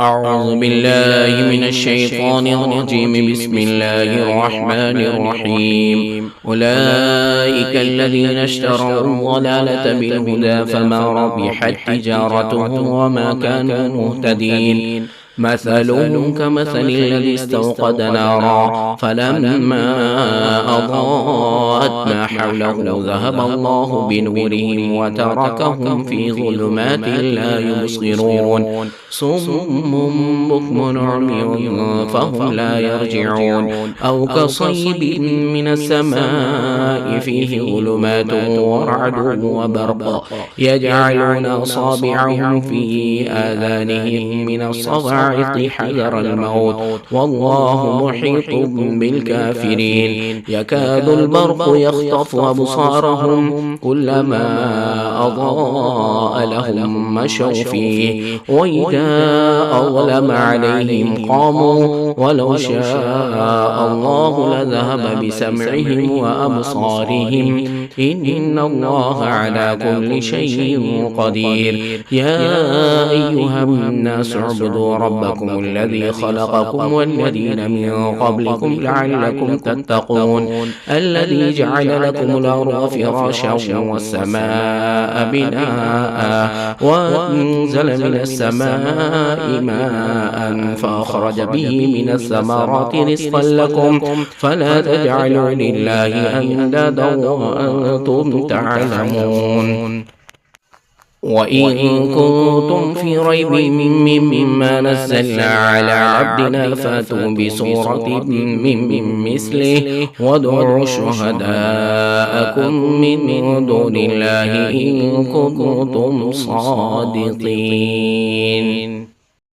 أعوذ بالله من الشيطان الرجيم. بسم الله الرحمن الرحيم. أولئك الذين اشتروا الضلالة بالهدى فما ربحت تجارتهم وما كانوا مهتدين. مثلهم كمثل الذي استوقد نارا فلما أضاءت ما حوله ذهب الله بنورهم وتركهم في ظلمات لا يبصرون. صم بكم عمي فهم لا يرجعون. أو كصيب من السماء فيه ظلمات ورعد وبرق يجعلون أصابعهم في آذانهم من الصواعق حذر الموت والله محيط بالكافرين. يكاد البرق يخطف أبصارهم كلما أضاء لهم مشوا فيه وإذا أظلم عليهم قاموا ولو شاء الله لذهب بسمعهم وأبصارهم إن الله على كل شيء قدير. يا أيها الناس اعبدوا ربكم الذي خلقكم والذين من قبلكم لعلكم تتقون. الذي جعل لكم الأرض فراشا والسماء بناء وأنزل من السماء ماء فأخرج به من الثمرات رزقا لكم فلا تجعلوا لله أندادا وأنتم تعلمون. وإن كنتم في ريب مما نزلنا على عبدنا فاتوا بسورة من مثله وادعوا شهداءكم من دون الله إن كنتم صادقين.